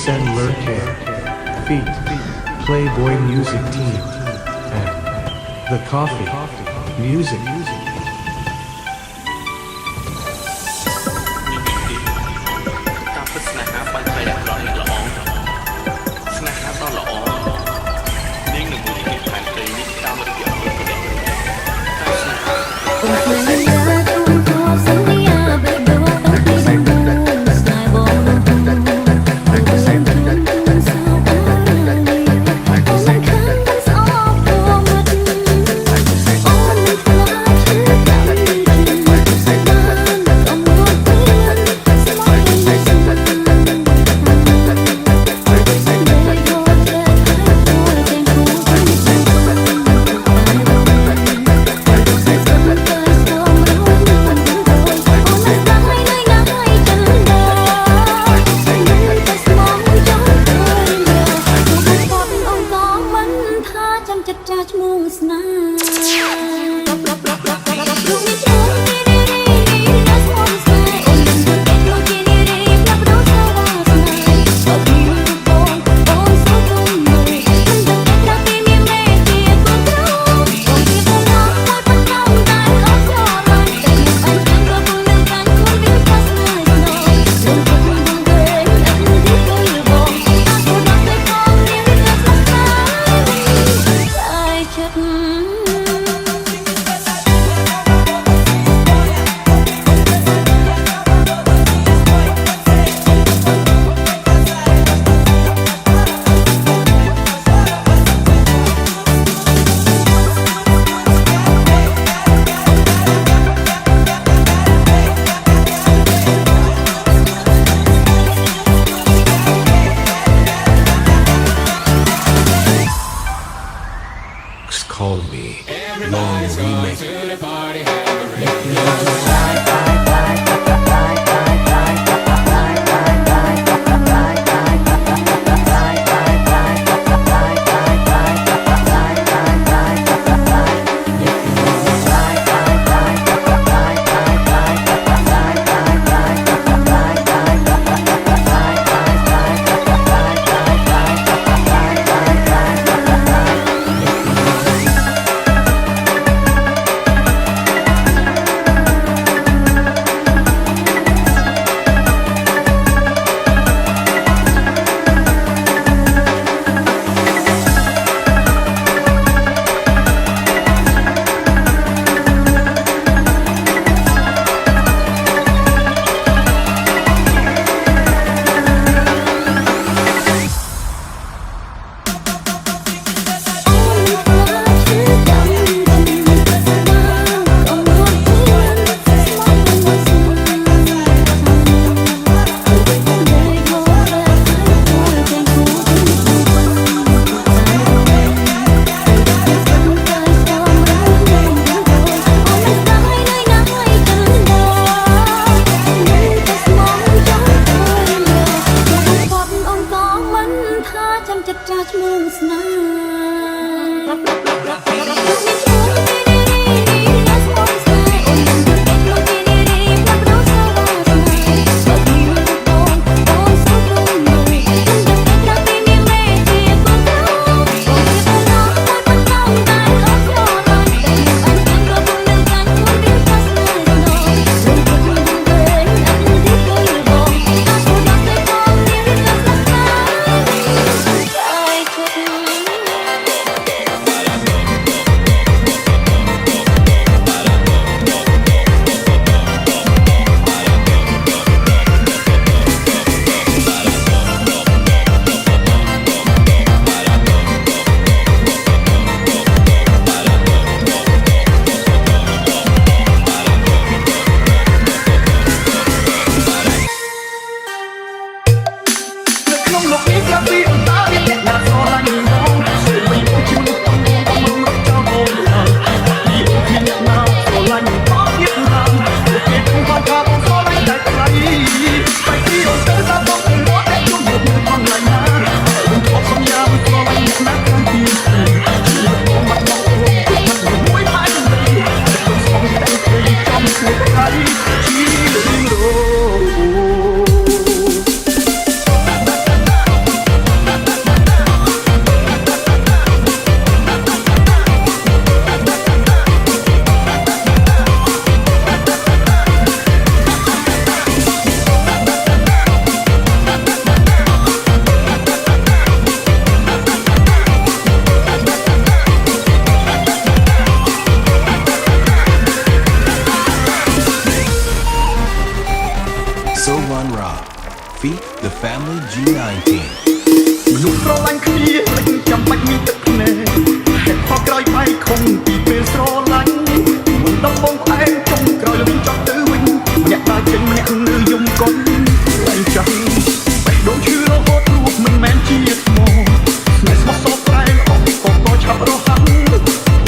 Sen Lurke, Feet, Playboy Music Team, and The Coffee Music. ការពិតស្នេហាបាញ់ផ្លៃអាក្រក់យ៉ាងល្អអស្នេហាដ៏ល្អនាងនឹងមួយនេះផែនព្រៃនេះតាមរយៈមួយប្រទេសតែស្នេហា Hãy subscribe cho kênh Ghiền Mì Gõ để không bỏ lỡ Feat The Family G19 មនុស្សស្រឡាញ់គ្នាមិនចាំបាច់មានទឹកភ្នែកហេតុផលក្រោយបែកខំពីពេលស្រឡាញ់មិនដំបងផ្អែមចុងក្រោយវិញចង់ទៅវិញអ្នកដើរចេញម្នាក់នៅយំកុនឡើងចាំបេះដូងឈឺរហូតរួចមិនមែនជាថ្មស្នេហ៍ស្មោះសរប្រែអស់ក៏ឆាប់រហ័សមិ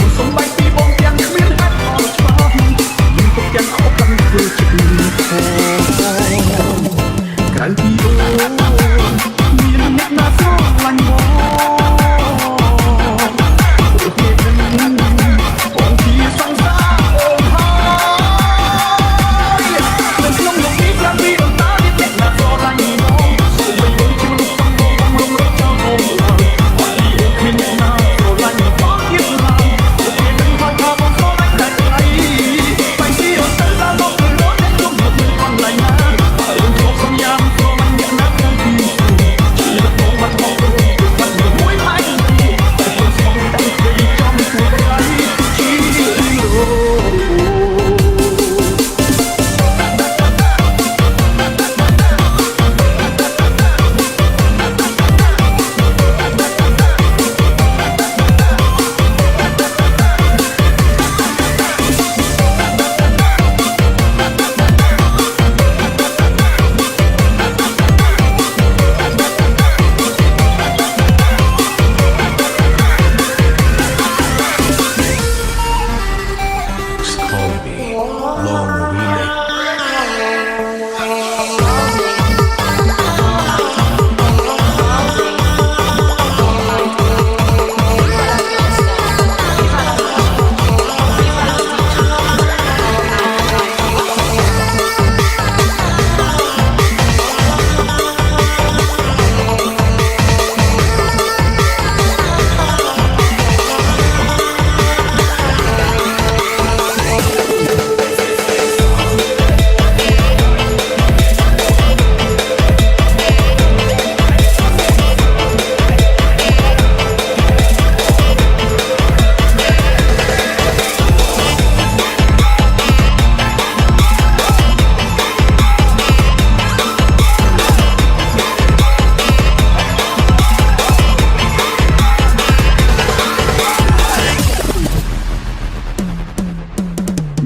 នសំបីពីបងទាំងគ្មានហេតុផលច្បាស់មិនទុកទាំងអស់កាន់ធ្វើចិត្តខោក្រៅពីអូមានអ្នកណាស្រឡាញ់បងបងជាសង្សារអូនហើយនៅក្នុងលោកនេះប្រាំពីអន្តរអ្នកណាស្រឡាញ់បងសូមមិនជួលសំបងបងរំលឹកចោលបងហើយមានអ្នកណាស្រឡាញ់បងទៀតឡើយអូននឹងខំថាបងស្រឡាញ់តែใครបែរពីអន្តរដល់លោករត់អ្នកជុំមកមិនអន់ឡើយណាអូនចូលសន្យាព្រមអ្នកណាក្នុងទីជាបងបាត់បងបាត់មួយម៉ៃតែខ្ញុំស្មោះតែគេចំជួយតែជីអូ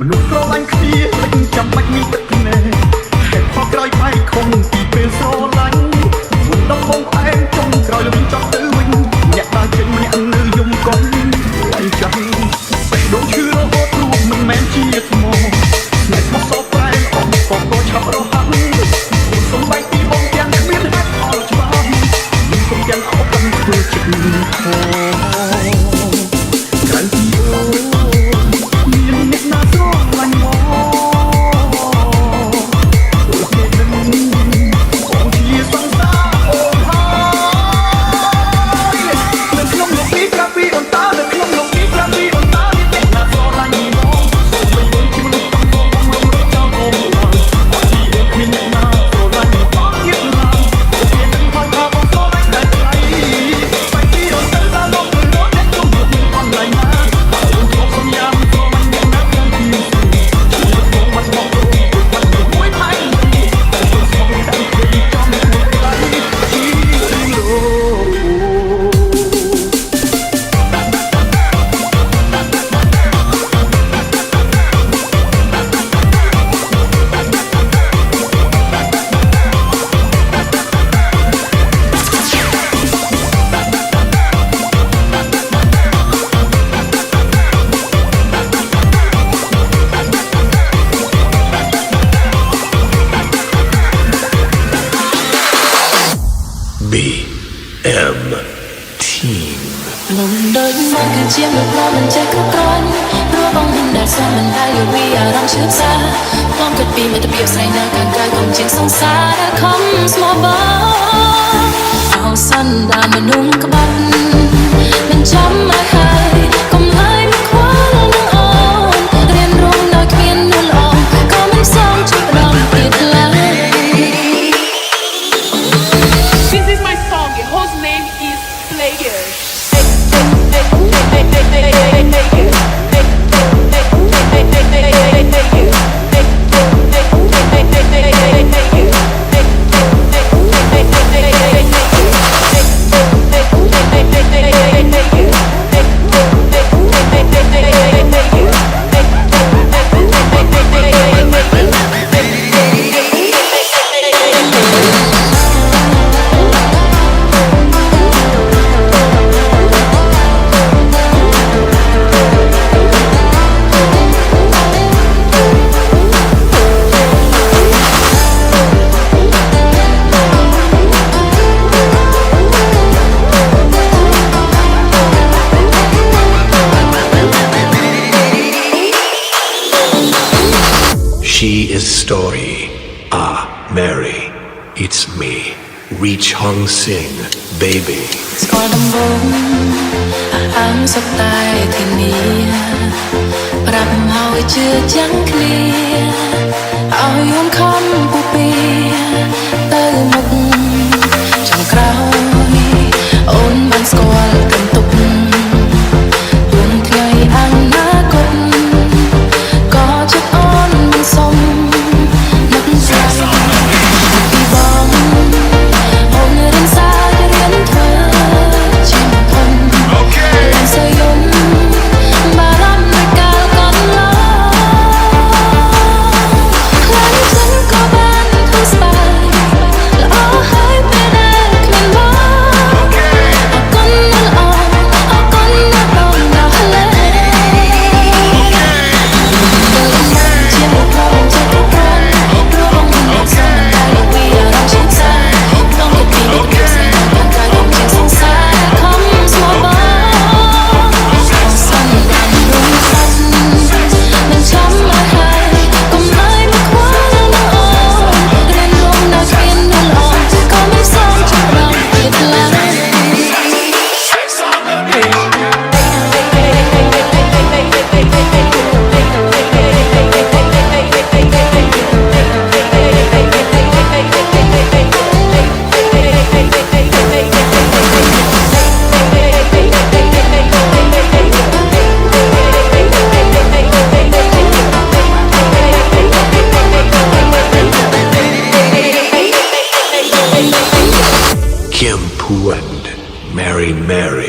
មនុស្សស្រឡាញ់គ្នាមិនចាំបាច់មានទឹកភ្នែកហេតុផលក្រោយបែកខំពីពេលស្រឡាញ់មិនដំបងផ្អែមចុងក្រោយវិញចង់ទៅវិញអ្នកដើរចេញម្នាក់នៅយំកុនឡើងចាំបេះដូងឈឺរហូតរួចមិនមែនជាថ្មស្នេហ៍ស្មោះសរប្រែអស់ក៏ឆាប់រហ័សមិនសំបីពីបងទាំងគ្មានហេតុផលច្បាស់មិនទុកទាំងអស់កាន់ធ្វើចិត្តខោក្រៅពីអូមានអ្នកណាស្រឡាញ់បងបងជាសង្សារអូនហើយនៅក្នុងលោកនេះប្រាំពីអន្តរនៅក្នុងលោកនេះប្រាំពីអន្តរអ្នកណាស្រឡាញ់បងសូមមិនជួលសំបងបងរំលឹកចោលបងហើយមានអ្នកណាស្រឡាញ់បងទៀតឡើយអូននឹងខំថាបងស្រឡាញ់តែใครបែរពីអន្តរដល់លោករត់អ្នកជុំមកមិនអន់ឡើយណាអូនចូលសន្យាព្រមអ្នកណាក្នុងទីជាបងបាត់បងបាត់មួយម៉ៃតែខ្ញុំស្មោះតែគេចំជួយតែជីអូលំដូចមកគឺជាលោកប្រមិនចេះគ្រប់គ្រាន់ព្រោះបងមិនដែលស្មានតែយល់ពីអារម្មណ៍ឈឺផ្សាបងគិតពីមិត្តភាពស្រីនៅខាងក្រៅកុំជាងសង្សារដែលខំស្មោះបងអោសិនដល់មនុស្សក្បត់មិនចាំមកហើយកុំឲ្យមកខ្វល់នឹងអូនរៀនរងដោយគ្មាននួនល្អក៏មិនសមជួយផ្ដំទៀតឡើយ This is my song, whose name is Player. She is story. Mary, it's me. Reach Hong Sing, baby. ស្គាល់ដំបូងអាំសុខតែទីនេះប្រាប់ឲ្យជឿចាំងគ្នាឲ្យយំខំពុពីទៅមុខចាំក្រោយអូនបានស្គាល់កាន់ទុកទុំថ្ងៃអនាគតក៏ចិត្តអូនមិនសុំនឹកស្រាយពីបងអូនរៀនសាររៀនធ្វើជាធំឡើងសយំបារម្ភនៃកាលកន្លងខ្លាំងចឹងក៏បានធ្វើស្បែកល្អហើយពេលដែលគ្មានបងអរគុណណាស់ល្អអរគុណណាស់បងដល់លេជាមុខផងជាប្រព័ន្ធព្រោះបងមិនសមតែពីអារម្មណ៍ឈឺសារต้องก็ពីពីផ្សេងតែកាយខ្ញុំជាសង្សារខំស្មោះបងសំបានរួមសាច់មិនចាំមកហើយកុំឲ្យមកខ្វល់នឹងអូនរៀនរំនៅគ្មាននៅល្អក៏មិនសមចម្រងទៀតឡើយ Kim Poo and Mary Mary.